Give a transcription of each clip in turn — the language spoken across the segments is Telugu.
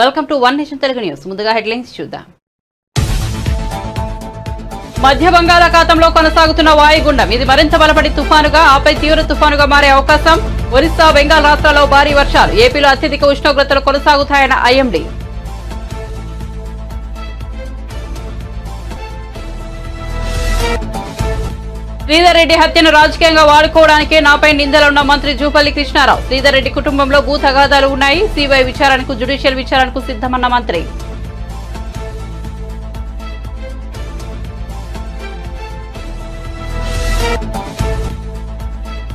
Welcome to one nation Telugu news. ముందుగా హెడ్లైన్స్ చూద్దాం. మధ్య బంగాళాఖాతంలో కొనసాగుతున్న వాయుగుండం ఇది మరింత బలపడి తుఫానుగా ఆపై తీవ్ర తుఫానుగా మారే అవకాశం. ఒరిస్సా, బెంగాల్ రాష్ట్రాల్లో భారీ వర్షాలు. ఏపీలో అత్యధిక ఉష్ణోగ్రతలు కొనసాగుతాయన్న ఐఎండీ. శ్రీధర్ రెడ్డి హత్యను రాజకీయంగా వాడుకోవడానికి నాపై నిందలున్న మంత్రి జూపల్లి కృష్ణారావు. శ్రీధర్ రెడ్డి కుటుంబంలో భూ తగాదాలు ఉన్నాయి. సిబిఐ విచారణకు, జ్యుడిషియల్ విచారణకు సిద్ధమన్న మంత్రి.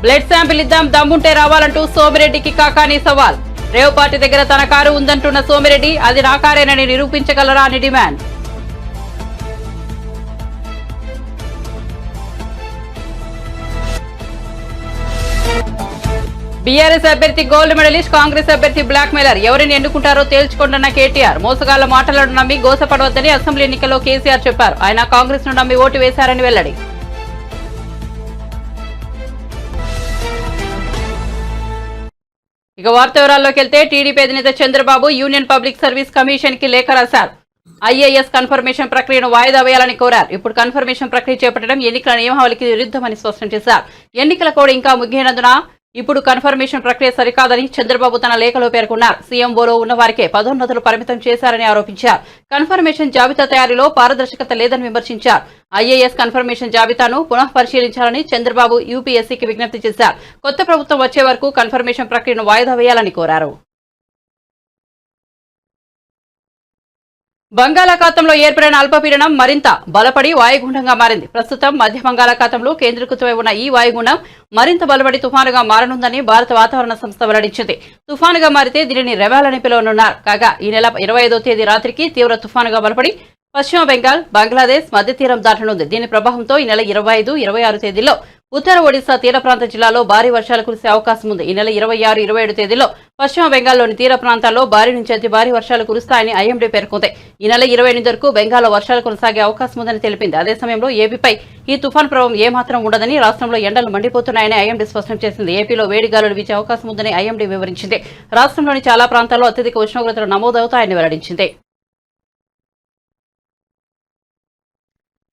బ్లడ్ శాంపిల్ ఇద్దాం, దమ్ముంటే రావాలంటూ సోమిరెడ్డికి కాకాని సవాల్. రేవ్ పార్టీ దగ్గర తన కారు ఉందంటున్న సోమిరెడ్డి, అది నా కారేనని నిరూపించగలరా అని డిమాండ్. బీఆర్ఎస్ అభ్యర్థి గోల్డ్ మెడలిస్ట్, కాంగ్రెస్ అభ్యర్థి బ్లాక్ మెయిలర్. ఎవరిని ఎన్నుకుంటారో తేల్చుకోండన్న కేటీఆర్. మోసగాళ్ల మాటలను నమ్మి గోసపడవద్దని అసెంబ్లీ ఎన్నికల్లో కేసీఆర్ చెప్పారు. ఆయన కాంగ్రెస్ ను నమ్మి ఓటు వేశారని వెల్లడి. ఇక వార్త వివరాల్లోకి వెళ్తే టీడీపీ అధినేత Chandrababu union public service commission కి లేఖ రాశారు. ఐఏఎస్ కన్ఫర్మేషన్ ప్రక్రియను వాయిదా వేయాలని కోరారు. ఇప్పుడు కన్ఫర్మేషన్ ప్రక్రియ చేపట్టడం ఎన్నికల నియమావళికి విరుద్ధమని స్పష్టం చేశారు. ఎన్నికల కోడ్ ఇంకా ముగియనందున ఇప్పుడు కన్ఫర్మేషన్ ప్రక్రియ సరికాదని చంద్రబాబు తన లేఖలో పేర్కొన్నారు. సీఎంఓలో ఉన్న వారికే పదోన్నతులు పరిమితం చేశారని ఆరోపించారు. కన్ఫర్మేషన్ జాబితా తయారీలో పారదర్శకత లేదని విమర్శించారు. ఐఏఎస్ కన్ఫర్మేషన్ జాబితాను పునః పరిశీలించాలని చంద్రబాబు యూపీఎస్సీకి విజ్ఞప్తి చేశారు. కొత్త ప్రభుత్వం వచ్చే వరకు కన్ఫర్మేషన్ ప్రక్రియను వాయిదా వేయాలని కోరారు. బంగాళాఖాతంలో ఏర్పడిన అల్పపీడనం మరింత బలపడి వాయుగుండంగా మారింది. ప్రస్తుతం మధ్య బంగాళాఖాతంలో కేంద్రీకృతమై ఉన్న ఈ వాయుగుండం మరింత బలపడి తుఫానుగా మారనుందని భారత వాతావరణ సంస్థ వెల్లడించింది. తుఫానుగా మారితే దీనిని రెవాలని పిలువనున్నారు. కాగా ఈ నెల 25వ తేదీ రాత్రికి తీవ్ర తుఫానుగా బలపడి పశ్చిమ బెంగాల్, బంగ్లాదేశ్ మధ్య తీరం దాటనుంది. దీని ప్రభావంతో ఈ నెల 25, 26 తేదీల్లో ఉత్తర ఒడిశా తీర ప్రాంత జిల్లాలో భారీ వర్షాలు కురిసే అవకాశం ఉంది. ఈ నెల 26, 27 తేదీల్లో పశ్చిమ బెంగాల్లోని తీర ప్రాంతాల్లో భారీ నుంచి అతి భారీ వర్షాలు కురుస్తాయని ఐఎండీ పేర్కొంది. ఈ నెల 28 వరకు బెంగాల్లో వర్షాలు కొనసాగే అవకాశం ఉందని తెలిపింది. అదే సమయంలో ఏపీపై ఈ తుఫాన్ ప్రభావం ఏమాత్రం ఉండదని, రాష్ట్రంలో ఎండలు మండిపోతున్నాయని ఐఎండీ స్పష్టం చేసింది. ఏపీలో వేడి గాలులు వీచే అవకాశం ఉందని ఐఎండీ వివరించింది. రాష్ట్రంలోని చాలా ప్రాంతాల్లో అత్యధిక ఉష్ణోగ్రతలు నమోదవుతాయని వెల్లడించింది.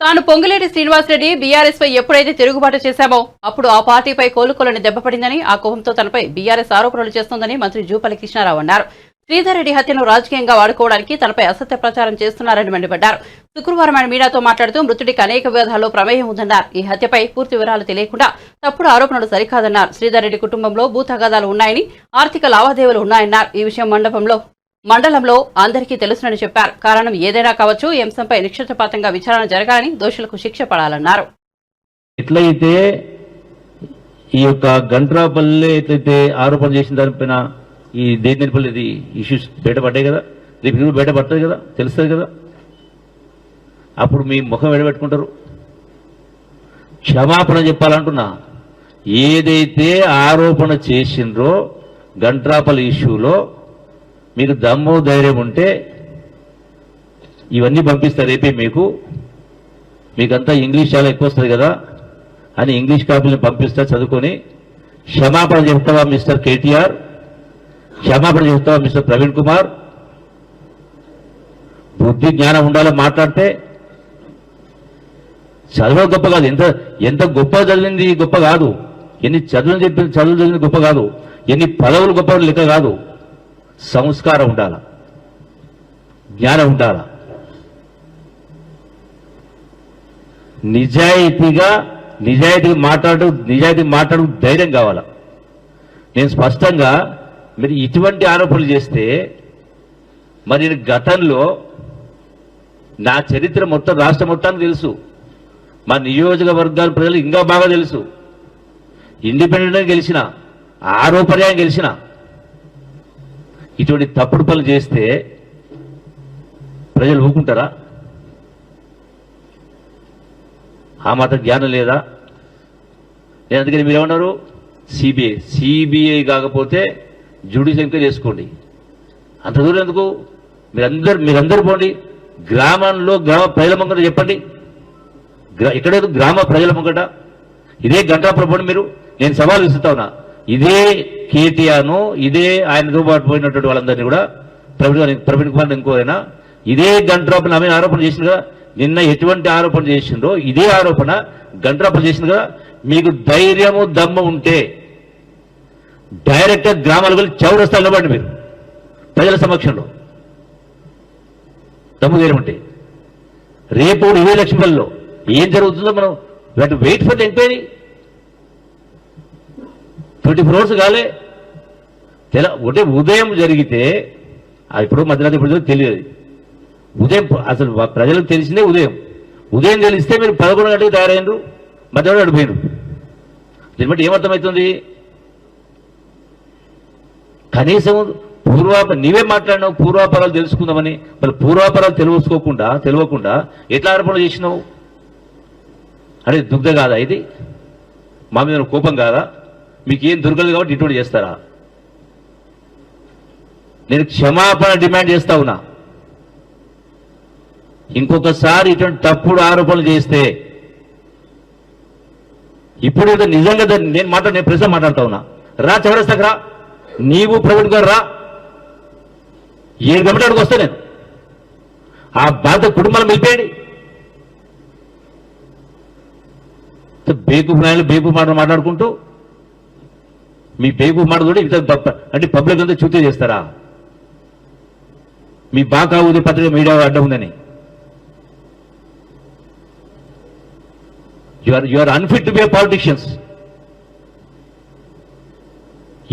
తాను పొంగులేటి శ్రీనివాసరెడ్డి బీఆర్ఎస్ పై ఎప్పుడైతే తిరుగుబాటు చేశామో అప్పుడు ఆ పార్టీపై కోలుకోలని దెబ్బపడిందని, ఆ కోపంతో తనపై బీఆర్ఎస్ ఆరోపణలు చేస్తోందని మంత్రి జూపల్లి కృష్ణారావు అన్నారు. శ్రీధర్ రెడ్డి హత్యను రాజకీయంగా వాడుకోవడానికి తనపై అసత్య ప్రచారం చేస్తున్నారని మండిపడ్డారు. శుక్రవారం ఆయన మీడియాతో మాట్లాడుతూ మృతుడికి అనేక వివాదాల్లో ప్రమేయం ఉందన్నారు. ఈ హత్యపై పూర్తి వివరాలు తెలియకుండా తప్పుడు ఆరోపణలు సరికాదన్నారు. శ్రీధర్ రెడ్డి కుటుంబంలో భూ తగాదాలు ఉన్నాయని, ఆర్థిక లావాదేవీలు ఉన్నాయన్నారు. ఈ విషయం మండలంలో అందరికీ తెలుసునని చెప్పారు. కారణం ఏదైనా కావచ్చు, ఈ అంశంపై నిక్షిప్తపాతంగా విచారణ జరగాలని, దోషులకు శిక్ష పడాలన్నారు. ఎట్లయితే ఈ యొక్క గంట్రాపల్లి ఎట్లయితే ఆరోపణ చేసిన దానిపైన ఈ దేనిపల్లి ఇష్యూస్ బయటపడ్డాయి కదా, రేపు బయటపడుతుంది కదా, తెలుస్తుంది కదా, అప్పుడు మీ ముఖం ఎడబెట్టుకుంటారు. క్షమాపణ చెప్పాలంటున్నా. ఏదైతే ఆరోపణ చేసిండ్రో గంట్రాపల్లి ఇష్యూలో మీకు దమ్ము ధైర్యం ఉంటే ఇవన్నీ పంపిస్తారు. రేపే మీకంతా ఇంగ్లీష్ చాలా ఎక్కువ వస్తుంది కదా అని ఇంగ్లీష్ కాపీలను పంపిస్తా, చదువుకొని క్షమాపణ చెప్తావా మిస్టర్ కేటీఆర్, క్షమాపణ చెప్తావా మిస్టర్ ప్రవీణ్ కుమార్. బుద్ధి జ్ఞానం ఉండాలో మాట్లాడితే. చదవడం గొప్ప కాదు, ఎంత గొప్ప చదివింది గొప్ప కాదు, ఎన్ని చదువులు చదివింది గొప్ప కాదు, ఎన్ని పదవులు గొప్ప లెక్క కాదు. సంస్కారం ఉండాల, జ్ఞానం ఉండాల, నిజాయితీగా మాట్లాడు ధైర్యం కావాల. నేను స్పష్టంగా మీరు ఇటువంటి ఆరోపణలు చేస్తే మరి నేను గతంలో నా చరిత్ర మొత్తం రాష్ట్ర మొత్తానికి తెలుసు, మా నియోజకవర్గాల ప్రజలు ఇంకా బాగా తెలుసు. ఇండిపెండెంట్గా గెలిచిన, ఆరోపర్యాయం గెలిచిన. ఇటువంటి తప్పుడు పనులు చేస్తే ప్రజలు ఊరుకుంటారా? ఆ మాత్రం జ్ఞానం లేదా? నేను అందుకని మీరేమన్నారు, సిబిఐ కాకపోతే జ్యుడిషియల్ ఎంక్వైరీ చేసుకోండి. అంత దూరం ఎందుకు? మీరందరూ పోండి, గ్రామ ప్రజల ముంగట చెప్పండి. ఎక్కడేదో గ్రామ ప్రజల ముంగట ఇదే గంటాపురం పోండి. నేను సవాల్ ఇస్తా ఉన్నా, ఇదే కేటీఆర్ను, ఇదే ఆయనతో పాటు పోయినటువంటి వాళ్ళందరినీ కూడా ప్రవీణ్ కుమార్ ఇంకోరైనా ఇదే గండ్రాపు నా మీద ఆరోపణ చేసింది కదా, నిన్న ఎటువంటి ఆరోపణ చేసిండ్రో ఇదే ఆరోపణ గండ్రాపు చేసింది కదా. మీకు ధైర్యము దమ్ము ఉంటే డైరెక్ట్గా గ్రామాలకు వెళ్ళి చౌరస్తా నిలబడి మీరు ప్రజల సమక్షంలో దమ్ము ధైర్యం ఉంటే రేపు 20 లక్షలలో ఏం జరుగుతుందో మనం wait for the enquiry. 24 hours కాలే ఒకటే ఉదయం జరిగితే ఇప్పుడు మధ్యరాత్రి ఇప్పుడు తెలియదు. ఉదయం అసలు ప్రజలకు తెలిసిందే ఉదయం తెలిస్తే మీరు 11 గంటలకు తయారైనరు, మధ్యలో అడిపోయినారు. దీన్ని బట్టి ఏమర్థమవుతుంది? కనీసం నీవే మాట్లాడినావు పూర్వాపరాలు తెలుసుకుందామని, మరి పూర్వాపరాలు తెలియకుండా ఎట్లా ఆరోపణలు చేసినావు? అంటే దుగ్ధ కాదా ఇది? మా మీద కోపం కాదా? మీకు ఏం దొరకదు కాబట్టి ఇటువంటి చేస్తారా? నేను క్షమాపణ డిమాండ్ చేస్తా ఉన్నా. ఇంకొకసారి ఇటువంటి తప్పుడు ఆరోపణలు చేస్తే ఇప్పుడు నిజంగా నేను ప్రశ్న మాట్లాడుతా ఉన్నా. రా చౌరస్తాకు రా, నీవు ప్రవీణ్ గారు రా, 7 గంటలకు వస్తా నేను. ఆ బాధ కుటుంబాలు మిలిపేయండి. బేకు మాట్లాడుకుంటూ మీ బేకు మాట్లాడుకుంటే అంటే పబ్లిక్ అంతా చూతే చేస్తారా? మీ బాగా ఉదయ పత్రిక మీడియా అడ్డం ఉందని. You are unfit to be politicians.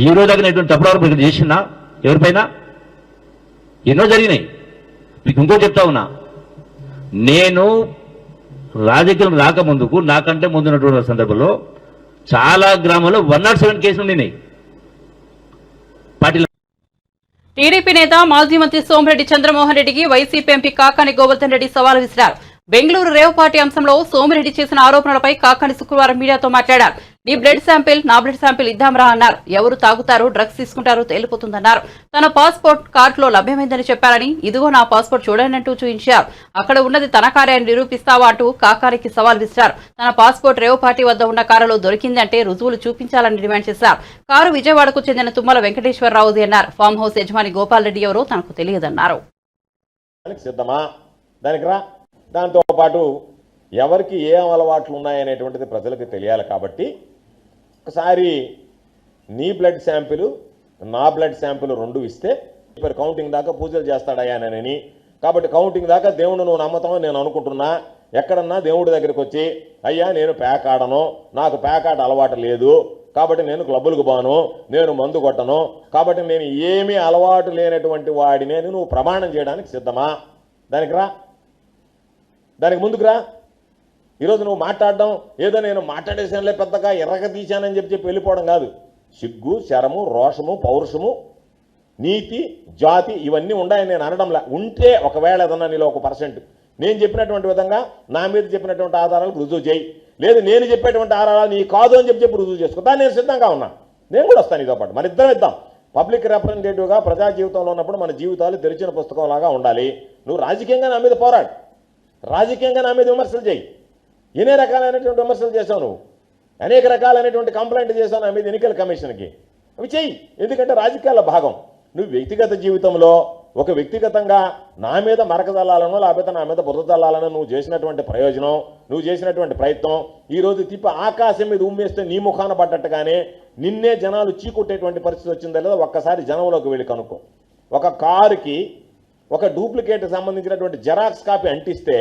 ఈ రోజు దగ్గర తప్పుడు ఆరోపణ చేసినా ఎవరిపైనా ఎన్నో జరిగినాయి. మీకు ఇంకో చెప్తా ఉన్నా, నేను రాజకీయం రాకముందుకు నాకంటే ముందున్నటువంటి సందర్భంలో చాలా గ్రామాల్లో 107 కేసులు ఉన్నాయి. పార్టీల టీడీపీ నేత మాజీ మంత్రి సోమిరెడ్డి చంద్రమోహన్ రెడ్డికి వైసీపీ ఎంపీ కాకాని గోవర్ధన్ రెడ్డి సవాల్ విసిరారు. బెంగళూరు రేవ్ పార్టీ అంశంలో సోమిరెడ్డి చేసిన ఆరోపణలపై కాకాని శుక్రవారం మీడియాతో మాట్లాడారు. నీ బ్లడ్ శాంపిల్ నా బ్లడ్ శాంపిల్ ఇద్దాంరా అన్నారు. ఎవరు తాగుతారు, డ్రగ్స్ తీసుకుంటారో తేలిపోతుందన్నారు. తన పాస్పోర్ట్ కార్డులో లభ్యమైందని చెప్పారని, ఇదిగో నా పాస్పోర్ట్ చూడనంటూ చూపించారు. అక్కడ ఉన్నది తన కారే అని నిరూపిస్తావా అంటూ కాకానికి సవాల్ విసిరారు. తన పాస్పోర్ట్ రేవ్ పార్టీ వద్ద ఉన్న కారులో దొరికిందంటే రుజువులు చూపించాలని డిమాండ్ చేశారు. కారు విజయవాడకు చెందిన తుమ్మల వెంకటేశ్వరరావుది అన్నారు. ఫామ్ హౌస్ యజమాని గోపాల్ రెడ్డి ఎవరో తనకు తెలియదన్నారు. దాంతో పాటు ఎవరికి ఏ అలవాట్లు ఉన్నాయనేటువంటిది ప్రజలకు తెలియాలి. కాబట్టి ఒకసారి నీ బ్లడ్ శాంపిల్ నా బ్లడ్ శాంపిల్ 2 ఇస్తే ఇప్పుడు కౌంటింగ్ దాకా పూజలు చేస్తాడయ్యానని, కాబట్టి కౌంటింగ్ దాకా దేవుడు నువ్వు నమ్మతామని నేను అనుకుంటున్నా. ఎక్కడన్నా దేవుడి దగ్గరికి వచ్చి అయ్యా నేను పేకాడను, నాకు పేకాట అలవాటు లేదు, కాబట్టి నేను క్లబ్బులకు పోను, నేను మందు కొట్టను, కాబట్టి నేను ఏమీ అలవాటు లేనటువంటి వాడిని అని నువ్వు ప్రమాణం చేయడానికి సిద్ధమా? దానికి ముందుకు రా. ఈరోజు నువ్వు మాట్లాడడం ఏదో నేను మాట్లాడేసానులే పెద్దగా ఎర్రగా తీశానని చెప్పి వెళ్ళిపోవడం కాదు. సిగ్గు, శరము, రోషము, పౌరుషము, నీతి, జాతి ఇవన్నీ ఉన్నాయని నేను అనడంలా. ఉంటే ఒకవేళ ఏదన్నా నీలో 1% నేను చెప్పినటువంటి విధంగా నా మీద చెప్పినటువంటి ఆధారాలకు రుజువు చేయి. లేదు నేను చెప్పేటువంటి ఆధారాలు నీ కాదు అని చెప్పి రుజువు చేసుకో. దాన్ని నేను సిద్ధంగా ఉన్నా. నేను కూడా వస్తాను నీతో పాటు. మన ఇద్దరం ఇద్దాం. పబ్లిక్ రిప్రజెంటేటివ్గా ప్రజా జీవితంలో ఉన్నప్పుడు మన జీవితాలు తెరిచిన పుస్తకంలాగా ఉండాలి. నువ్వు రాజకీయంగా నా మీద పోరాడు, రాజకీయంగా నా మీద విమర్శలు చేయి. ఎన్ని రకాలైనటువంటి విమర్శలు చేసావు నువ్వు, అనేక రకాలైనటువంటి కంప్లైంట్ చేసావు నా మీద ఎన్నికల కమిషన్కి. అవి చెయ్యి, ఎందుకంటే రాజకీయాల భాగం. నువ్వు వ్యక్తిగత జీవితంలో ఒక వ్యక్తిగతంగా నా మీద మరక చల్లాలనో లేకపోతే నా మీద బురద చల్లాలనో నువ్వు చేసినటువంటి ప్రయోజనం, నువ్వు చేసినటువంటి ప్రయత్నం ఈరోజు ఆకాశం మీద ఉమ్మేస్తే నీ ముఖాన పడ్డట్టుగానే నిన్నే జనాలు చీకొట్టేటువంటి పరిస్థితి వచ్చిందా లేదా ఒక్కసారి జనంలోకి వెళ్ళి కనుక్కో. ఒక కారుకి ఒక డూప్లికేట్ సంబంధించినటువంటి జెరాక్స్ కాపీ అంటిస్తే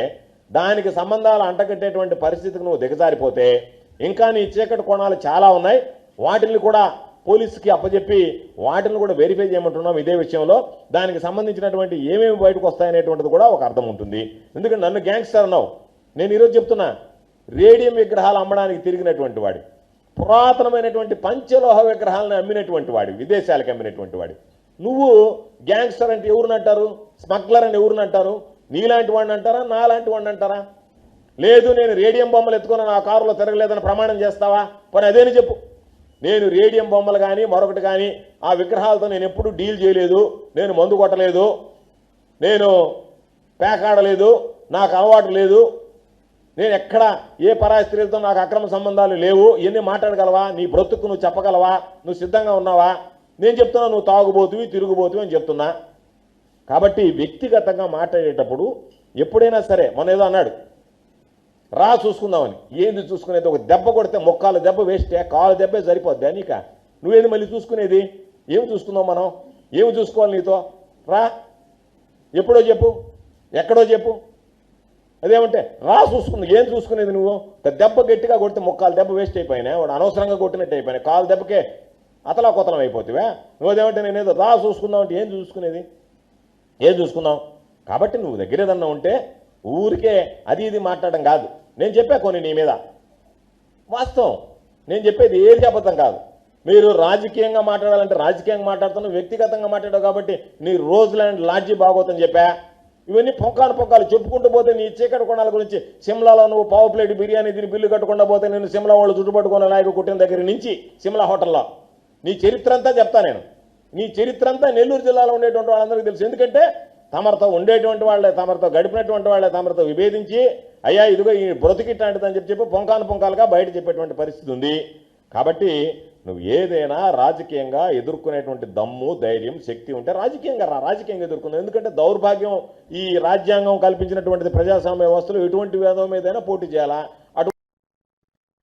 దానికి సంబంధాలు అంటగట్టేటువంటి పరిస్థితికి నువ్వు దిగజారిపోతే ఇంకా నీ చీకటి కోణాలు చాలా ఉన్నాయి. వాటిని కూడా పోలీసుకి అప్పచెప్పి వాటిని కూడా వెరిఫై చేయమంటున్నాం. ఇదే విషయంలో దానికి సంబంధించినటువంటి ఏమేమి బయటకు వస్తాయనేటువంటిది కూడా ఒక అర్థం ఉంటుంది. ఎందుకంటే నన్ను గ్యాంగ్స్టర్ అన్నావు. నేను ఈరోజు చెప్తున్నా, రేడియం విగ్రహాలు అమ్మడానికి తిరిగినటువంటి వాడి, పురాతనమైనటువంటి పంచలోహ విగ్రహాలను అమ్మినటువంటి వాడి, విదేశాలకు అమ్మినటువంటి వాడి. నువ్వు గ్యాంగ్స్టర్ అంటే ఎవరిని అంటారు? స్మగ్లర్ అని ఎవరిని అంటారు? నీలాంటి వాడిని అంటారా, నాలాంటి వాడిని అంటారా? లేదు నేను రేడియం బొమ్మలు ఎత్తుకుని నా కారులో తిరగలేదని ప్రమాణం చేస్తావా? పోనీ అదేని చెప్పు. నేను రేడియం బొమ్మలు కానీ మరొకటి కానీ ఆ విగ్రహాలతో నేను ఎప్పుడూ డీల్ చేయలేదు, నేను మందు కొట్టలేదు, నేను పేకాడలేదు, నాకు అలవాటు లేదు, నేను ఎక్కడ ఏ పరాయి స్త్రీలతో నాకు అక్రమ సంబంధాలు లేవు. ఇవన్నీ మాట్లాడగలవా? నీ బ్రతుకు నువ్వు చెప్పగలవా? నువ్వు సిద్ధంగా ఉన్నావా? నేను చెప్తున్నా నువ్వు తాగుబోతువి, తిరుగుబోతువి అని చెప్తున్నా. కాబట్టి వ్యక్తిగతంగా మాట్లాడేటప్పుడు ఎప్పుడైనా సరే మన ఏదో అన్నాడు రా చూసుకుందామని. ఏంది చూసుకునేది? ఒక దెబ్బ కొడితే మొక్కాల దెబ్బ వేస్తే కాలు దెబ్బే సరిపోద్ది నీక. నువ్వేది మళ్ళీ చూసుకునేది? ఏమి చూసుకుందాం మనం? ఏమి చూసుకోవాలి నీతో? రా, ఎప్పుడో చెప్పు, ఎక్కడో చెప్పు. అదేమంటే రా చూసుకుంది. ఏం చూసుకునేది నువ్వు? దెబ్బ గట్టిగా కొడితే మొక్కాలు దెబ్బ వేస్ట్ అయిపోయినా, వాడు అనవసరంగా కొట్టినట్టు అయిపోయినా, కాలు దెబ్బకే అతలా కొతలం అయిపోతావా? నువ్వేమంటే నేనేదో రా చూసుకుందాం అంటే ఏం చూసుకునేది? ఏం చూసుకుందాం? కాబట్టి నువ్వు దగ్గర ఏదన్నా ఉంటే ఊరికే అది ఇది మాట్లాడడం కాదు. నేను చెప్పా కొన్ని నీ మీద వాస్తవం, నేను చెప్పేది ఏది అబద్ధం కాదు. మీరు రాజకీయంగా మాట్లాడాలంటే రాజకీయంగా మాట్లాడుతున్నావు, వ్యక్తిగతంగా మాట్లాడావు కాబట్టి నీ రోజులాండ్ లాడ్జీ బాగోతని చెప్పా. ఇవన్నీ పొక్కాలు చెప్పుకుంటూ పోతే నీ చీకటి కొనాల గురించి సిమ్లాలో నువ్వు పావు ప్లేట్ బిర్యానీ తిని బిల్లు కట్టకుండా పోతే నేను సిమ్లా వాళ్ళు చుట్టుపట్టుకున్న నాయకు కుట్టిన దగ్గర నుంచి సిమ్లా హోటల్లో నీ చరిత్ర అంతా చెప్తా. నేను నీ చరిత్ర అంతా నెల్లూరు జిల్లాలో ఉండేటువంటి వాళ్ళందరికీ తెలుసు. ఎందుకంటే తమరితో ఉండేటువంటి వాళ్ళే, తమరితో గడిపినటువంటి వాళ్ళే తమరితో విభేదించి అయ్యా ఇదిగో ఈ బ్రతికిట్లాంటిదని చెప్పి పొంకాలుగా బయట చెప్పేటువంటి పరిస్థితి ఉంది. కాబట్టి నువ్వు ఏదైనా రాజకీయంగా ఎదుర్కొనేటువంటి దమ్ము, ధైర్యం, శక్తి ఉంటే రాజకీయంగా ఎదుర్కొన్నావు. ఎందుకంటే దౌర్భాగ్యం ఈ రాజ్యాంగం కల్పించినటువంటి ప్రజాస్వామ్య వ్యవస్థలో ఎటువంటి వేదం మీదైనా పోటీ చేయాలా.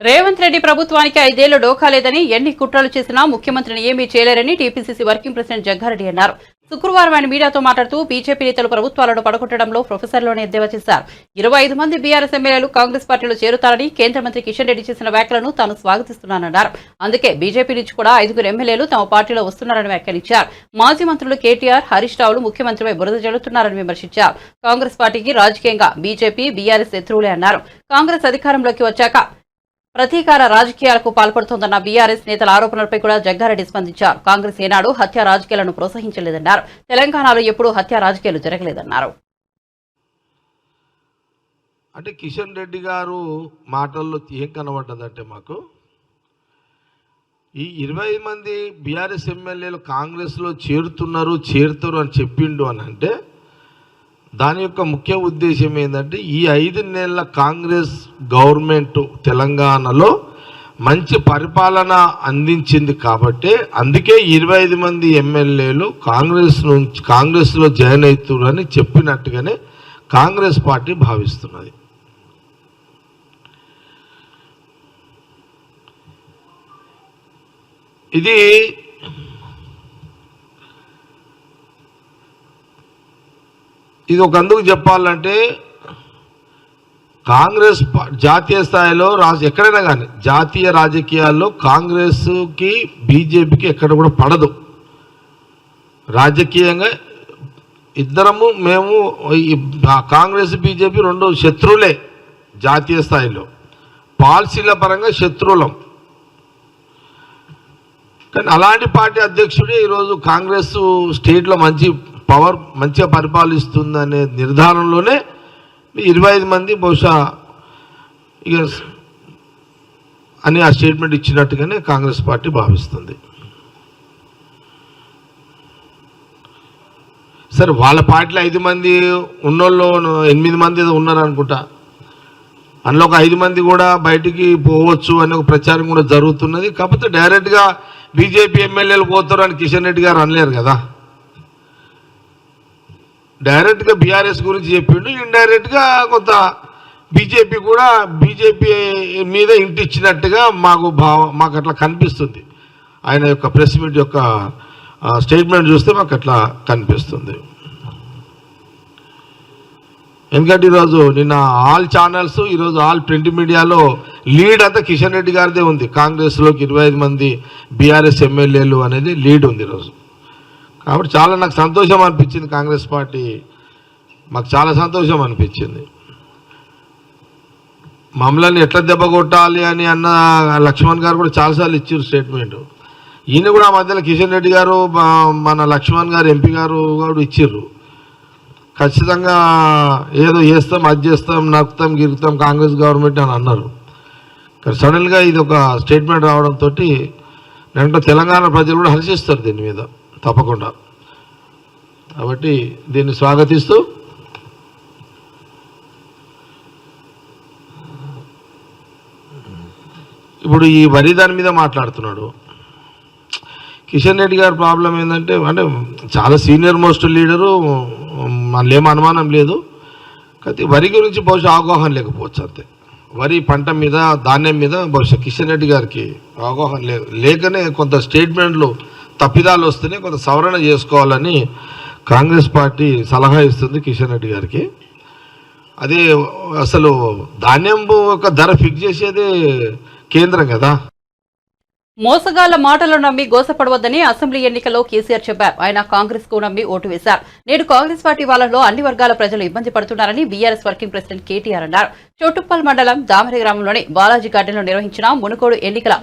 రేవంత్ రెడ్డి ప్రభుత్వానికి 5 ఏళ్లు డోకా లేదని, ఎన్ని కుట్రలు చేసినా ముఖ్యమంత్రిని ఏమీ చేయలేరని టీపీసీసీ వర్కింగ్ ప్రెసిడెంట్ జగ్గారెడ్డి అన్నారు. శుక్రవారం ఆయన మీడియాతో మాట్లాడుతూ బీజేపీ నేతలు ప్రభుత్వాలను పడగొట్టడంలో ప్రొఫెసర్లోనే ఎద్దేవా చేశారు. 25 మంది బీఆర్ఎస్ ఎమ్మెల్యేలు కాంగ్రెస్ పార్టీలో చేరుతారని కేంద్ర మంత్రి కిషన్ రెడ్డి చేసిన వ్యాఖ్యలను తాను స్వాగతిస్తున్నానన్నారు. అందుకే బీజేపీ నుంచి కూడా 5 ఎమ్మెల్యేలు తమ పార్టీలో వస్తున్నారని వ్యాఖ్యానించారు. మాజీ మంత్రులు కేటీఆర్, హరీష్ రావులు ముఖ్యమంత్రిపై బురద జల్లుతున్నారని విమర్శించారు. కాంగ్రెస్ పార్టీకి రాజకీయంగా బీజేపీ, బీఆర్ఎస్ శత్రువులే అన్నారు. కాంగ్రెస్ అధికారంలోకి వచ్చాక ప్రతీకార రాజకీయాలకు పాల్పడుతోందన్న బీఆర్ఎస్ నేతల ఆరోపణలపై కూడా జగ్గారెడ్డి స్పందించారు. కాంగ్రెస్ ఏనాడు హత్య రాజకీయాలను ప్రోత్సహించలేదన్నారు. తెలంగాణలో ఎప్పుడూ హత్య రాజకీయాలు జరగలేదన్నారు. అంటే కిషన్ రెడ్డి గారు మాటల్లో ఏం కనబడ్డదంటే మాకు ఈ 25 మంది బీఆర్ఎస్ ఎమ్మెల్యేలు కాంగ్రెస్లో చేరుతారు అని చెప్పిండు అని అంటే దాని యొక్క ముఖ్య ఉద్దేశం ఏంటంటే ఈ 5 నెలల కాంగ్రెస్ గవర్నమెంట్ తెలంగాణలో మంచి పరిపాలన అందించింది కాబట్టి అందుకే 25 మంది ఎమ్మెల్యేలు కాంగ్రెస్లో జాయిన్ అవుతారని చెప్పినట్టుగానే కాంగ్రెస్ పార్టీ భావిస్తున్నది. ఇది ఒక అందుకు చెప్పాలంటే కాంగ్రెస్ జాతీయ స్థాయిలో ఎక్కడైనా కానీ జాతీయ రాజకీయాల్లో కాంగ్రెస్కి బీజేపీకి ఎక్కడ కూడా పడదు. రాజకీయంగా మేము కాంగ్రెస్ బీజేపీ 2 శత్రువులే జాతీయ స్థాయిలో, పాలసీల పరంగా శత్రువులం. కానీ అలాంటి పార్టీ అధ్యక్షుడే ఈరోజు కాంగ్రెస్ స్టేట్లో మంచిగా పరిపాలిస్తుందనే నిర్ధారణలోనే 25 మంది బహుశా ఇక అని ఆ స్టేట్మెంట్ ఇచ్చినట్టుగానే కాంగ్రెస్ పార్టీ భావిస్తుంది. సరే వాళ్ళ పార్టీలో 5 మంది ఉన్నోళ్ళు 8 మంది ఏదో ఉన్నారు అనుకుంటా, అందులో ఒక 5 మంది కూడా బయటికి పోవచ్చు అనే ఒక ప్రచారం కూడా జరుగుతున్నది. కాకపోతే డైరెక్ట్గా బీజేపీ ఎమ్మెల్యేలు పోతారు అని కిషన్ రెడ్డి గారు అనలేరు కదా. డైరెక్ట్గా బీఆర్ఎస్ గురించి చెప్పిండు, ఇండైరెక్ట్గా కొంత బీజేపీ కూడా బీజేపీ మీద ఇంటి ఇచ్చినట్టుగా మాకు అట్లా కనిపిస్తుంది. ఆయన యొక్క ప్రెస్ మీట్ యొక్క స్టేట్మెంట్ చూస్తే మాకు అట్లా కనిపిస్తుంది. ఎందుకంటే ఈరోజు నిన్న ఆల్ ఛానల్స్, ఈరోజు ఆల్ ప్రింట్ మీడియాలో లీడ్ అంతా కిషన్ రెడ్డి గారిదే ఉంది. కాంగ్రెస్లోకి 25 మంది బీఆర్ఎస్ ఎమ్మెల్యేలు అనేది లీడ్ ఉంది ఈరోజు. కాబట్టి చాలా నాకు సంతోషం అనిపించింది. కాంగ్రెస్ పార్టీ మాకు చాలా సంతోషం అనిపించింది. మమ్మల్ని ఎట్లా దెబ్బ కొట్టాలి అని అన్న లక్ష్మణ్ గారు కూడా చాలాసార్లు ఇచ్చారు స్టేట్మెంట్. ఈయన కూడా ఆ మధ్యలో కిషన్ రెడ్డి గారు, మన లక్ష్మణ్ గారు ఎంపీ గారు కూడా ఇచ్చిర్రు. ఖచ్చితంగా ఏదో చేస్తాం, అది చేస్తాం, నక్కుతాం, గిరుకుతాం కాంగ్రెస్ గవర్నమెంట్ అని అన్నారు. కానీ సడన్గా ఇది ఒక స్టేట్మెంట్ రావడంతో నేను తెలంగాణ ప్రజలు కూడా హర్షిస్తారు దీని మీద తప్పకుండా. కాబట్టి దీన్ని స్వాగతిస్తూ ఇప్పుడు ఈ వరి దాని మీద మాట్లాడుతున్నాడు కిషన్ రెడ్డి గారి. ప్రాబ్లం ఏంటంటే చాలా సీనియర్ మోస్ట్ లీడరు, మళ్ళీ ఏం అనుమానం లేదు. కానీ వరి గురించి బహుశా అవగాహన లేకపోవచ్చు అంతే. వరి పంట మీద ధాన్యం మీద బహుశా కిషన్ రెడ్డి గారికి అవగాహన లేకనే కొంత స్టేట్మెంట్లు తప్పిదాలు వస్తేనే కొంత సవరణ చేసుకోవాలని కాంగ్రెస్ పార్టీ సలహా ఇస్తుంది కిషన్ రెడ్డి గారికి. అదే అసలు ధాన్యం ఒక ధర ఫిక్స్ చేసేది కేంద్రం కదా. మోసగాళ్ల మాటలు నమ్మి గోసపడవద్దని అసెంబ్లీ ఎన్నికల్లో కేసీఆర్ చెప్పారు. ఆయన కాంగ్రెస్ కు నమ్మి ఓటు వేశారు. నేడు కాంగ్రెస్ పార్టీ వాళ్ళలో అన్ని వర్గాల ప్రజలు ఇబ్బంది పడుతున్నారని బీఆర్ఎస్ వర్కింగ్ ప్రెసిడెంట్ కేటీఆర్ అన్నారు. చోటుప్పల్ మండలం దామరి గ్రామంలోని బాలాజీ గార్డెన్లో నిర్వహించిన మునుగోడు ఎన్నికల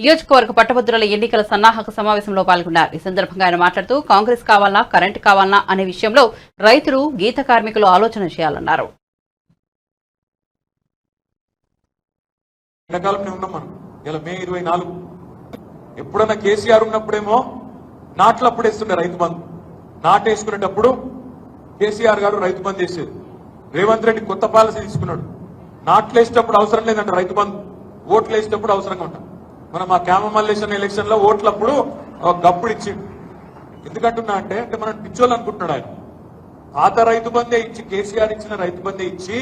నియోజకవర్గ పట్టభద్రుల ఎన్నికల సన్నాహక సమావేశంలో పాల్గొన్నారు. ఈ సందర్భంగా ఆయన మాట్లాడుతూ కాంగ్రెస్ కావాలన్నా కరెంటు కావాలన్నా అనే విషయంలో రైతులు గీత కార్మికులు ఆలోచన చేయాలన్నారు. ఎప్పుడన్నా కేసీఆర్ ఉన్నప్పుడేమో నాట్లు అప్పుడేస్తుండే రైతు బంధు. నాటేసుకునేటప్పుడు కేసీఆర్ గారు రైతు బంధు వేసేది. రేవంత్ రెడ్డి కొత్త పాలసీ తీసుకున్నాడు. నాట్లు వేసేటప్పుడు అవసరం లేదంట రైతు బంధు, ఓట్లు వేసేటప్పుడు అవసరంగా ఉంటాం. మనం ఆ క్యామమల్లేషన్ ఎలక్షన్ లో ఓట్లప్పుడు గప్పుడు ఇచ్చిండు. ఎందుకంటున్నా అంటే మనం పిచ్చోళ్ళు అనుకుంటున్నాడు ఆయన. పాత రైతు బందే ఇచ్చి, కేసీఆర్ ఇచ్చిన రైతు బందే ఇచ్చి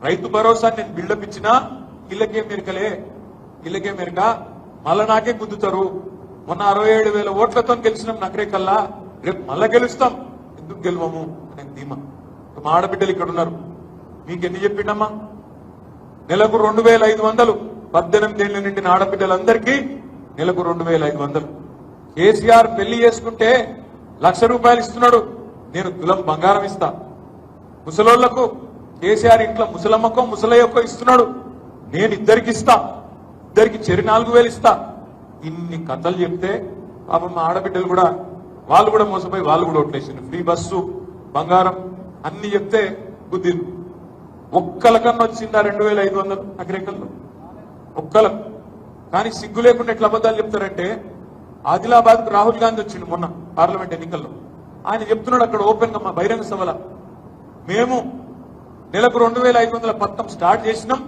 రైతు భరోసా నేను బిల్డప్ ఇచ్చినా ఇళ్ళకే మెరక మళ్ళా నాకే గుద్దుతారు. మొన్న 67,000 ఓట్లతో గెలిచినాం నగరేకల్లా, రేపు మళ్ళా గెలుస్తాం, ఎందుకు గెలవము అనే ధీమా. మా ఆడబిడ్డలు ఇక్కడ ఉన్నారు, మీకెన్ని చెప్పిండమ్మా? నెలకు 2,500, 18 ఏళ్ల నిండిన ఆడబిడ్డలందరికీ నెలకు 2,500. కేసీఆర్ పెళ్లి చేసుకుంటే ₹1,00,000 ఇస్తున్నాడు, నేను తులం బంగారం ఇస్తా. ముసలోళ్లకు కేసీఆర్ ఇంట్లో ముసలమ్మకో ముసలయ్యకో ఇస్తున్నాడు, నేను ఇద్దరికి ఇస్తా, ఇద్దరికి చెరి 4,000 ఇస్తా. ఇన్ని కథలు చెప్తే పాపం మా ఆడబిడ్డలు కూడా వాళ్ళు కూడా మోసపోయి వాళ్ళు కూడా ఓట్లేసింది. ఫ్రీ బస్సు, బంగారం అన్ని చెప్తే బుద్ధి ఒక్కలకన్నా వచ్చిందా 2,500 నగరేకల్లో? ఒక్కలకు. కానీ సిగ్గు లేకుండా ఎట్లా అబద్ధాలు చెప్తారంటే, ఆదిలాబాద్ కు రాహుల్ గాంధీ వచ్చిండు మొన్న పార్లమెంట్ ఎన్నికల్లో. ఆయన చెప్తున్నాడు అక్కడ ఓపెన్ గా మా బహిరంగ సభల, మేము నెలకు 2,500 పత్తం స్టార్ట్ చేసినాం,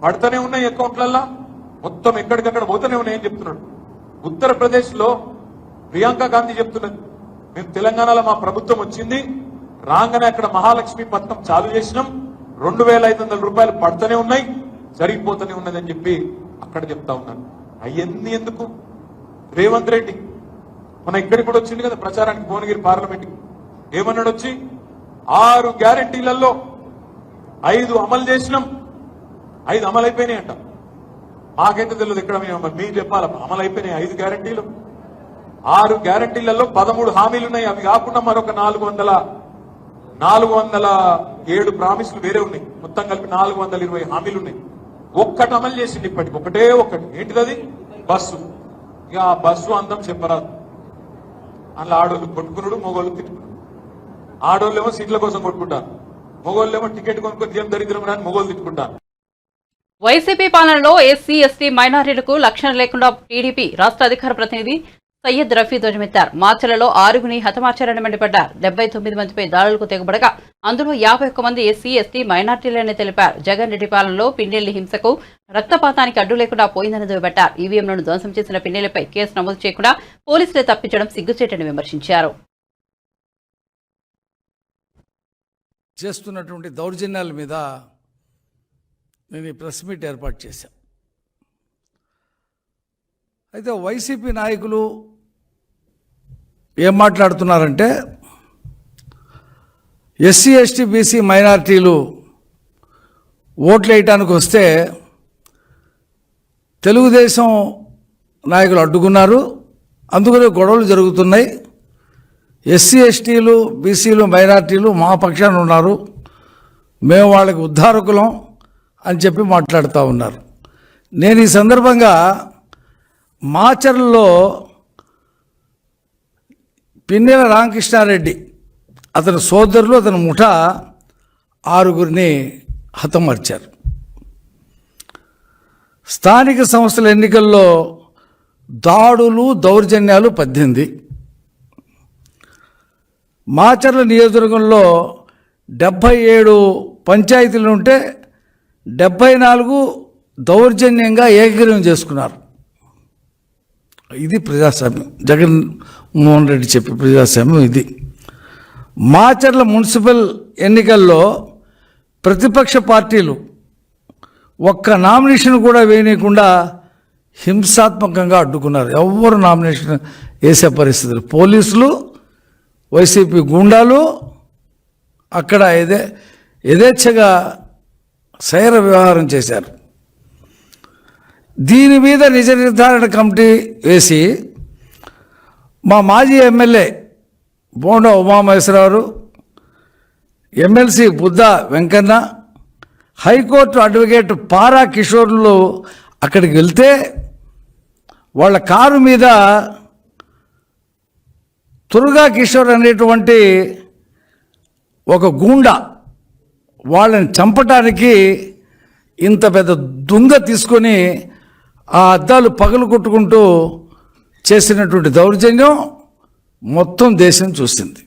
పడుతూనే ఉన్నాయి అకౌంట్లల్లా, మొత్తం ఎక్కడికక్కడ పోతూనే ఉన్నాయని చెప్తున్నాడు. ఉత్తరప్రదేశ్ లో ప్రియాంక గాంధీ చెప్తున్నది, మేము తెలంగాణలో మా ప్రభుత్వం వచ్చింది, రాగానే అక్కడ మహాలక్ష్మి పథకం చాలు చేసినాం, 2,500 రూపాయలు పడుతూనే ఉన్నాయి, జరిగిపోతూనే ఉన్నదని చెప్పి అక్కడ చెప్తా ఉన్నాను. అవన్నీ ఎందుకు? రేవంత్ రెడ్డి మన ఇక్కడికి కూడా వచ్చింది కదా ప్రచారానికి, భువనగిరి పార్లమెంట్కి. ఏమన్నాడు వచ్చి, 6 గ్యారెంటీలలో 5 అమలు చేసినాం, 5 అమలు అయిపోయినాయి అంట. మాకైతే తెలియదు, ఇక్కడ మీరు చెప్పాలి. అమలు అయిపోయినాయి 5 గ్యారెంటీలు. 6 గ్యారెంటీలలో 13 హామీలు ఉన్నాయి. అవి కాకుండా మరొక 407 ప్రామిసులు వేరే ఉన్నాయి. మొత్తం కలిపి 420 హామీలు ఉన్నాయి. ఒక్కటి అమలు చేసింది ఇప్పటికి, ఒకటే ఒక్కటి. ఏంటిది? బస్సు. ఇక ఆ బస్సు అందం చెప్పరాదు. అందులో ఆడోళ్ళు కొట్టుకున్నాడు, మగోళ్ళు తిట్టుకున్నాడు. ఆడోళ్ళేమో సీట్ల కోసం కొట్టుకుంటారు, మగోళ్ళేమో టికెట్ కొనుక్కొని ఏం దరిద్రం రాని మగోళ్ళు తిట్టుకుంటారు. వైసీపీ పాలనలో ఎస్సీ ఎస్టీ మైనారిటీలకు రక్షణ లేకుండా టీడీపీ రాష్ట్ర అధికార ప్రతినిధి సయ్యద్ రఫీ ధ్వజమెత్తారు. మార్చిలలో 6గురిని హతమార్చారని మండిపడ్డారు. 79 మందిపై దాడులకు తెగబడగా అందులో 51 మంది ఎస్సీ ఎస్టీ మైనారిటీలని తెలిపారు. జగన్ రెడ్డి పాలనలో పిన్నెల్లి హింసకు రక్తపాతానికి అడ్డు లేకుండా పోయిందని దుయ్యబట్టారు. ఈవీఎంలను ధ్వంసం చేసిన పిన్నెల్లిపై కేసు నమోదు చేయకుండా పోలీసులే తప్పించడం సిగ్గుచేటని విమర్శించారు. చేస్తున్నటువంటి దౌర్జన్యాల మీద నేను ఈ ప్రెస్ మీట్ ఏర్పాటు చేశాను. అయితే వైసీపీ నాయకులు ఏం మాట్లాడుతున్నారంటే, ఎస్సీ ఎస్టీ బీసీ మైనారిటీలు ఓట్లు వేయటానికి వస్తే తెలుగుదేశం నాయకులు అడ్డుకున్నారు, అందుకనే గొడవలు జరుగుతున్నాయి. ఎస్సీ ఎస్టీలు బీసీలు మైనారిటీలు మా పక్షాన ఉన్నారు, మేము వాళ్ళకి ఉద్ధారకులం అని చెప్పి మాట్లాడుతూ ఉన్నారు. నేను ఈ సందర్భంగా మాచర్లలో పిన్నెల రామకృష్ణారెడ్డి అతని సోదరులు అతని ముఠా 6గురిని హతమార్చారు. స్థానిక సంస్థల ఎన్నికల్లో దాడులు దౌర్జన్యాలు 18. మాచర్ల నియోజకవర్గంలో 77 పంచాయతీలు ఉంటే 74 దౌర్జన్యంగా ఏకగ్రీవం చేసుకున్నారు. ఇది ప్రజాస్వామ్యం. జగన్మోహన్ రెడ్డి చెప్పే ప్రజాస్వామ్యం ఇది. మాచర్ల మున్సిపల్ ఎన్నికల్లో ప్రతిపక్ష పార్టీలు ఒక్క నామినేషన్ కూడా వేయనీయకుండా హింసాత్మకంగా అడ్డుకున్నారు. ఎవ్వరు నామినేషన్ వేసే పరిస్థితులు, పోలీసులు, వైసీపీ గూండాలు అక్కడ యథేచ్ఛగా సైర వ్యవహారం చేశారు. దీని మీద నిజ నిర్ధారణ కమిటీ వేసి మా మాజీ MLA Bonda Umamaheswara Rao, MLC Buddha Venkanna, high court advocate Para కిషోర్లు అక్కడికి వెళ్తే వాళ్ళ కారు మీద తురుగా కిషోర్ అనేటువంటి ఒక గూండా వాళ్ళని చంపటానికి ఇంత పెద్ద దుంగ తీసుకొని ఆ అద్దాలు పగలు కొట్టుకుంటూ చేసినటువంటి దౌర్జన్యం మొత్తం దేశం చూసింది.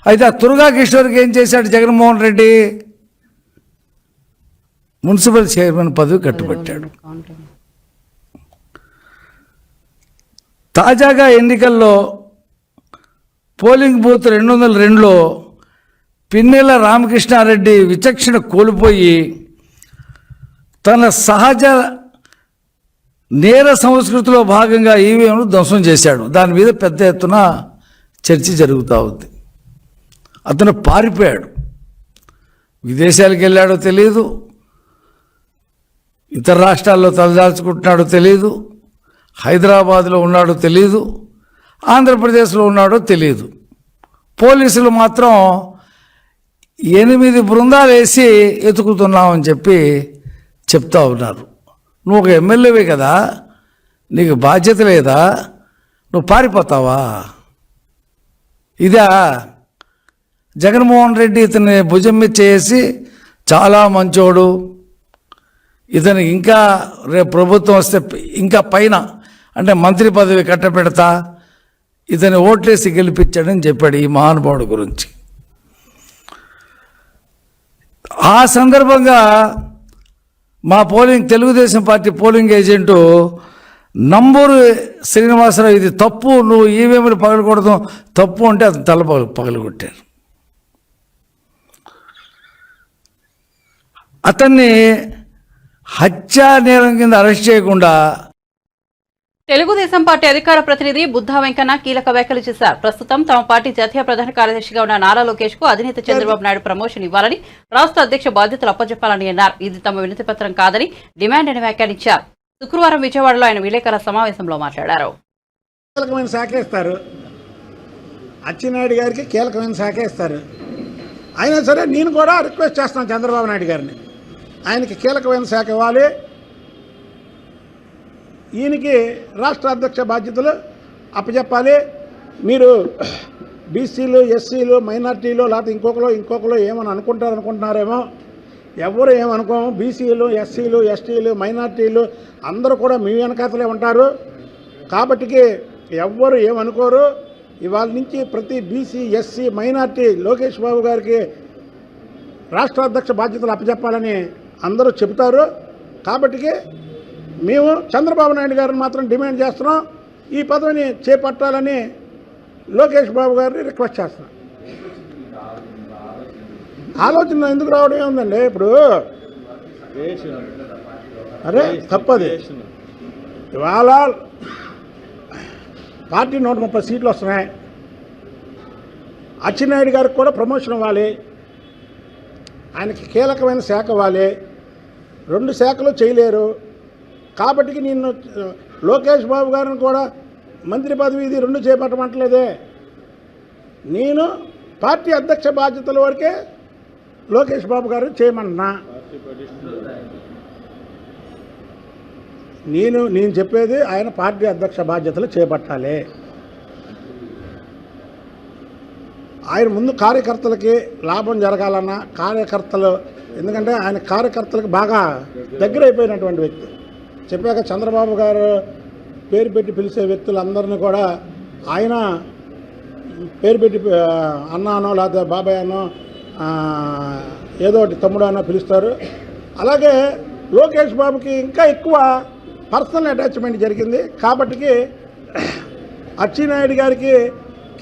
అయితే ఆ తురుగా కిషోర్కి ఏం చేశాడు జగన్మోహన్ రెడ్డి? మున్సిపల్ చైర్మన్ పదవి కట్టుబెట్టాడు. తాజాగా ఎన్నికల్లో పోలింగ్ బూత్ 202లో పిన్నెల రామకృష్ణారెడ్డి విచక్షణ కోల్పోయి తన సహజ నేర సంస్కృతిలో భాగంగా ఈవీఎంను ధ్వంసం చేశాడు. దాని మీద పెద్ద ఎత్తున చర్చ జరుగుతూ ఉంది. అతను పారిపోయాడు, విదేశాలకు వెళ్ళాడో తెలియదు, ఇతర రాష్ట్రాల్లో తలదాల్చుకుంటున్నాడో తెలియదు, హైదరాబాద్లో ఉన్నాడో తెలియదు, ఆంధ్రప్రదేశ్లో ఉన్నాడో తెలియదు. పోలీసులు మాత్రం 8 బృందాలు వేసి ఎతుకుతున్నామని చెప్పి చెప్తా ఉన్నారు. నువ్వు ఒక ఎమ్మెల్యేవే కదా, నీకు బాధ్యత లేదా? నువ్వు పారిపోతావా? ఇదా జగన్మోహన్ రెడ్డి ఇతన్ని భుజం మీద చేసి చాలా మంచోడు, ఇతను ఇంకా రేపు ప్రభుత్వం వస్తే ఇంకా పైన అంటే మంత్రి పదవి కట్టపెడతా, ఇతని ఓట్లేసి గెలిపించాడని చెప్పాడు ఈ మహానుభావుడు గురించి. ఆ సందర్భంగా మా Telugu Desam party polling agent Namburu Srinivasarao, ఇది తప్పు, నువ్వు ఈవీఎంలు పగలకూడదు తప్పు అంటే అతను తల పగలగొట్టారు. అతన్ని హత్యా నేరం కింద అరెస్ట్ చేయకుండా తెలుగుదేశం పార్టీ అధికార ప్రతినిధి బుద్ధా వెంకన్న కీలక వ్యాఖ్యలు చేశారు. ప్రస్తుతం తమ పార్టీ జాతీయ ప్రధాన కార్యదర్శిగా ఉన్న నారా లోకేష్ కు అధినేత చంద్రబాబు నాయుడు ప్రమోషన్ ఇవ్వాలని, రాష్ట్ర అధ్యక్ష బాధ్యతలు అప్పచెప్పాలని అన్నారు. ఇది తమ వినతి పత్రం కాదని డిమాండ్ అని వ్యాఖ్యానించారు. శుక్రవారం విజయవాడలో ఆయన విలేకరుల సమావేశంలో మాట్లాడారు. కీలకమైన శాఖ ఇస్తారు, అచ్చెన్నాయుడు గారికి కీలకమైన శాఖ ఇస్తారు. అయినా సరే నేను కూడా రిక్వెస్ట్ చేస్తున్నాను చంద్రబాబు నాయుడు గారిని, ఆయనకి కీలకమైన శాఖ ఇవ్వాలి, ఈయనకి రాష్ట్ర అధ్యక్ష బాధ్యతలు అప్పచెప్పాలి. మీరు బీసీలు, ఎస్సీలు, మైనార్టీలు లేకపోతే ఇంకొకరు ఏమని అనుకుంటున్నారేమో, ఎవరు ఏమనుకోము. బీసీలు, ఎస్సీలు, ఎస్టీలు, మైనార్టీలు అందరూ కూడా మీ వెనకాతలే ఉంటారు. కాబట్టికి ఎవ్వరు ఏమనుకోరు. ఇవాళ నుంచి ప్రతి BC, SC, minority Lokesh Babu గారికి రాష్ట్ర అధ్యక్ష బాధ్యతలు అప్పచెప్పాలని అందరూ చెబుతారు. కాబట్టికి మేము చంద్రబాబు నాయుడు గారిని మాత్రం డిమాండ్ చేస్తున్నాం, ఈ పదవిని చేపట్టాలని లోకేష్ బాబు గారిని రిక్వెస్ట్ చేస్తున్నాం. ఆలోచన ఎందుకు రావడం ఏముందండి, ఇప్పుడు అరే తప్పది. ఇవాళ పార్టీ 130 సీట్లు వస్తున్నాయి, అచ్చెన్నాయుడు గారికి కూడా ప్రమోషన్ ఇవ్వాలి, ఆయనకి కీలకమైన శాఖ ఇవ్వాలి. 2 శాఖలు చేయలేరు. కాబట్టి నేను లోకేష్ బాబు గారిని కూడా మంత్రి పదవి ఇది 2 చేపట్టమంటలేదే. నేను పార్టీ అధ్యక్ష బాధ్యతల వరకే లోకేష్ బాబు గారు చేయమన్నా. నేను చెప్పేది ఆయన పార్టీ అధ్యక్ష బాధ్యతలు చేపట్టాలి. ఆయన ముందు కార్యకర్తలకి లాభం జరగాలన్నా కార్యకర్తలు, ఎందుకంటే ఆయన కార్యకర్తలకు బాగా దగ్గర అయిపోయినటువంటి వ్యక్తి. చెప్పాక చంద్రబాబు గారు పేరు పెట్టి పిలిచే వ్యక్తులందరినీ కూడా ఆయన పేరు పెట్టి అన్నానో లేకపోతే బాబాయ్ అనో ఏదో ఒకటి తమ్ముడు అనో పిలుస్తారు. అలాగే లోకేష్ బాబుకి ఇంకా ఎక్కువ పర్సనల్ అటాచ్మెంట్ జరిగింది. కాబట్టికి అచ్చెన్నాయుడు గారికి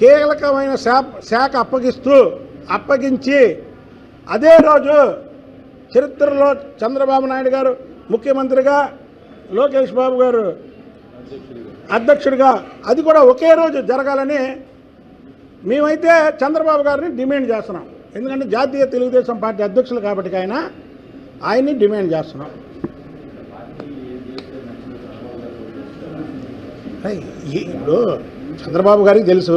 కీలకమైన శాఖ అప్పగించి అదే రోజు చరిత్రలో చంద్రబాబు నాయుడు గారు ముఖ్యమంత్రిగా, లోకేష్ బాబు గారు అధ్యక్షుడిగా, అది కూడా ఒకే రోజు జరగాలని మేమైతే చంద్రబాబు గారిని డిమాండ్ చేస్తున్నాం. ఎందుకంటే జాతీయ తెలుగుదేశం పార్టీ అధ్యక్షులు కాబట్టి ఆయన్ని డిమాండ్ చేస్తున్నాం. ఇప్పుడు చంద్రబాబు గారికి తెలుసు,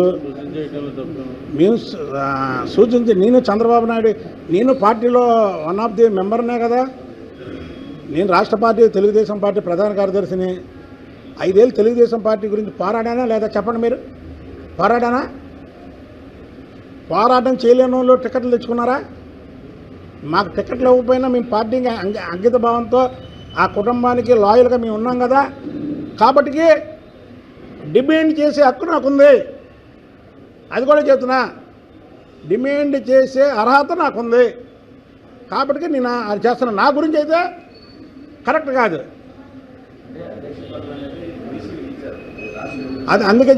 మేము నేను చంద్రబాబు నాయుడు, నేను పార్టీలో వన్ ఆఫ్ ది మెంబర్నే కదా. నేను రాష్ట్ర పార్టీ తెలుగుదేశం పార్టీ ప్రధాన కార్యదర్శిని. 5 ఏళ్ళు తెలుగుదేశం పార్టీ గురించి పోరాడానా లేదా చెప్పండి మీరు? పోరాటం చేయలేని వాళ్ళు టికెట్లు తెచ్చుకున్నారా? మాకు టికెట్లు ఇవ్వకపోయినా మేము పార్టీకి అంకిత భావంతో ఆ కుటుంబానికి లాయల్గా మేము ఉన్నాం కదా. కాబట్టి డిమాండ్ చేసే హక్కు నాకుంది. అది కూడా చెప్తున్నా, డిమాండ్ చేసే అర్హత నాకుంది. కాబట్టి నేను అది చేస్తున్నా. నా గురించి అయితే కరెక్ట్ కాదు. అది అందుకనే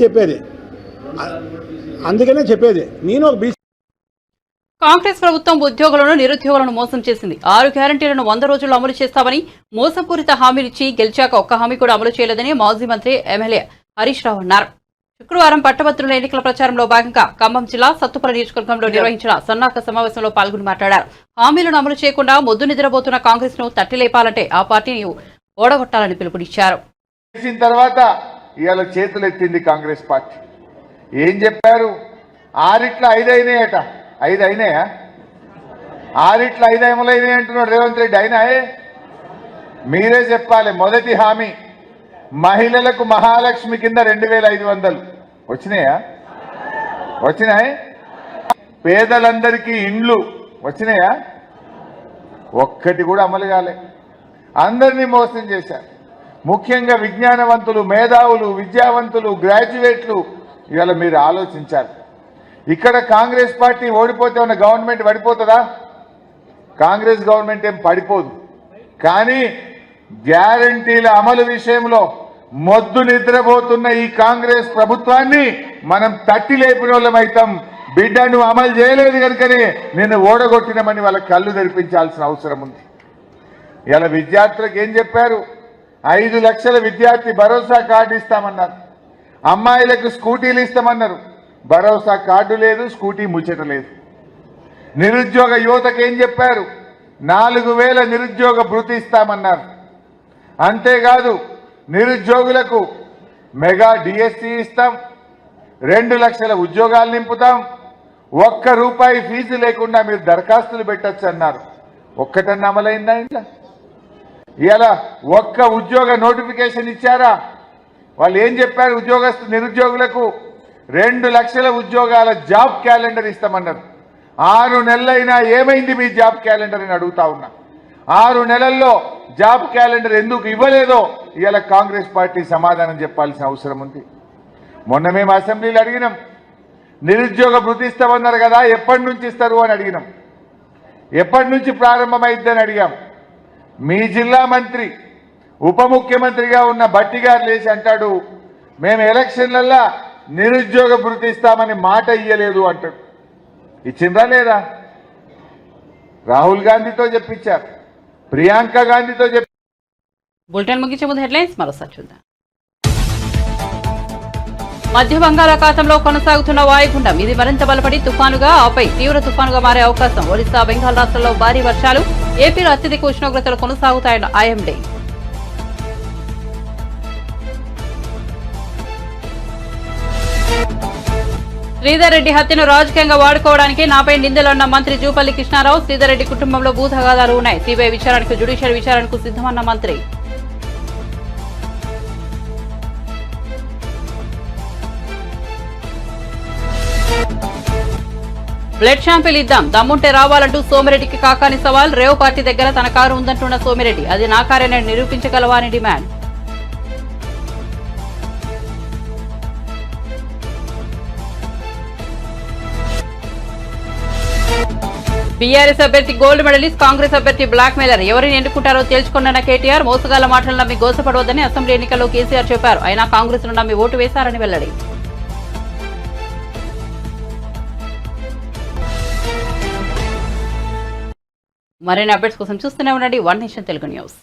చెప్పేది నేను ఒక బీసీ. కాంగ్రెస్ ప్రభుత్వం ఉద్యోగులను, నిరుద్యోగులను మోసం చేసింది. 6 గ్యారంటీలను 100 రోజుల్లో అమలు చేస్తామని మోసపూరిత హామీలిచ్చి గెలిచాక ఒక్క హామీ కూడా అమలు చేయలేదని మాజీ మంత్రి ఎమ్మెల్యే హరీష్ రావు అన్నారు. శుక్రవారం పట్టభద్రుల ఎన్నికల ప్రచారంలో భాగంగా ఖమ్మం జిల్లా సత్తుపల్లి నియోజకవర్గంలో నిర్వహించిన సన్నాహక సమావేశంలో పాల్గొని మాట్లాడారు. హామీలను అమలు చేయకుండా మొద్దు నిద్రపోతున్న కాంగ్రెస్ ను తట్టిలేపాలంటే ఆ పార్టీని ఓడగొట్టాలని పిలుపునిచ్చారు. తర్వాత ఇవాళ చేతులు ఎత్తింది కాంగ్రెస్ పార్టీ. ఏం చెప్పారు? 6 అయినాయట. 5 అయినాయా? 6 అమలైనాయి అంటున్నాడు రేవంత్ రెడ్డి. అయినాయే? మీరే చెప్పాలి. మొదటి హామీ మహిళలకు మహాలక్ష్మి కింద 2500 వచ్చినాయా? వచ్చినాయి. పేదలందరికీ ఇండ్లు వచ్చినాయా? ఒక్కటి కూడా అమలు కాలే. అందరినీ మోసం చేశారు. ముఖ్యంగా విజ్ఞానవంతులు, మేధావులు, విద్యావంతులు, గ్రాడ్యుయేట్లు ఇవాళ మీరు ఆలోచించాలి. ఇక్కడ కాంగ్రెస్ పార్టీ ఓడిపోతే ఉన్న గవర్నమెంట్ పడిపోతుందా? కాంగ్రెస్ గవర్నమెంట్ ఏం పడిపోదు. కానీ గ్యారంటీల అమలు విషయంలో మొద్దు నిద్రపోతున్న ఈ కాంగ్రెస్ ప్రభుత్వాన్ని మనం తట్టి లేపిన వాళ్ళమైతాం. బిడ్డ నువ్వు అమలు చేయలేదు కనుకనే నిన్ను ఓడగొట్టినమని వాళ్ళ కళ్ళు తెరిపించాల్సిన అవసరం ఉంది. ఇలా విద్యార్థులకు ఏం చెప్పారు? 5 లక్షల విద్యార్థి భరోసా కార్డు ఇస్తామన్నారు. అమ్మాయిలకు స్కూటీలు ఇస్తామన్నారు. భరోసా కార్డు లేదు, స్కూటీ ముచ్చట లేదు. నిరుద్యోగ యువతకు ఏం చెప్పారు? 4000 నిరుద్యోగ భృతి ఇస్తామన్నారు. అంతేకాదు నిరుద్యోగులకు మెగా డిఎస్సి ఇస్తాం, 2 లక్షల ఉద్యోగాలు నింపుతాం, ₹1 ఫీజు లేకుండా మీరు దరఖాస్తులు పెట్టచ్చు అన్నారు. ఒక్కటన్నా అమలైందా? ఇలా ఒక్క ఉద్యోగ నోటిఫికేషన్ ఇచ్చారా? వాళ్ళు ఏం చెప్పారు? నిరుద్యోగులకు 2 లక్షల ఉద్యోగాల జాబ్ క్యాలెండర్ ఇస్తామన్నారు. 6 నెలలైనా ఏమైంది మీ జాబ్ క్యాలెండర్ అని అడుగుతా ఉన్నా. 6 నెలల్లో జాబ్ క్యాలెండర్ ఎందుకు ఇవ్వలేదో ఇవాళ కాంగ్రెస్ పార్టీ సమాధానం చెప్పాల్సిన అవసరం ఉంది. మొన్న మేము అసెంబ్లీలో అడిగినాం, నిరుద్యోగ భృతి ఇస్తామన్నారు కదా, ఎప్పటి నుంచి ఇస్తారు అని అడిగినాం. ఎప్పటి నుంచి ప్రారంభమైద్దని అడిగాం. మీ జిల్లా మంత్రి, ఉప ముఖ్యమంత్రిగా ఉన్న భట్టి గారు లేచి అంటాడు, మేము ఎలక్షన్లల్లా నిరుద్యోగ భృతి ఇస్తామని మాట ఇయ్యలేదు అంటాడు. ఇచ్చిందా లేదా? రాహుల్ గాంధీతో చెప్పించారు, ప్రియాంక గాంధీతో చెప్పి. బులెటిన్ ముగించే ముందు హెడ్లైన్స్ మరోసారి చూద్దాం. మధ్య బంగాళాఖాతంలో కొనసాగుతున్న వాయుగుండం, ఇది మరింత బలపడి తుఫానుగా, ఆపై తీవ్ర తుఫానుగా మారే అవకాశం. ఒడిశా, బెంగాల్ రాష్ట్రాల్లో భారీ వర్షాలు. ఏపీలో అత్యధిక ఉష్ణోగ్రతలు కొనసాగుతాయన్న ఐఎండీ. శ్రీధర్ రెడ్డి హత్యను రాజకీయంగా వాడుకోవడానికి నాపై నిందలున్న మంత్రి జూపల్లి కృష్ణారావు. శ్రీధర్ రెడ్డి కుటుంబంలో భూతగాదాలు ఉన్నాయి. సిబిఐ విచారణకు, జ్యుడిషియల్ విచారణకు సిద్ధమన్న మంత్రి. బ్లడ్ శాంపిల్ ఇద్దాం, దమ్ముంటే రావాలంటూ సోమిరెడ్డికి కాకాని సవాల్. రేవ్ పార్టీ దగ్గర తన కారు ఉందంటున్న సోమిరెడ్డి, అది నా కారేనని నిరూపించగలవా అని డిమాండ్. బీఆర్ఎస్ అభ్యర్థి గోల్డ్ మెడలిస్ట్, కాంగ్రెస్ అభ్యర్థి బ్లాక్ మెయిలర్. ఎవరిని ఎన్నుకుంటారో తేల్చుకున్న కేటీఆర్. మోసగాళ్ల మాటలు నమ్మి గోసపడవద్దని అసెంబ్లీ ఎన్నికల్లో కేసీఆర్ చెప్పారు. అయినా కాంగ్రెస్ ను నమ్మి ఓటు వేశారని వెల్లడి. మరిన్ని అప్డేట్స్ కోసం చూస్తూనే ఉండండి వన్ నేషన్ తెలుగు న్యూస్.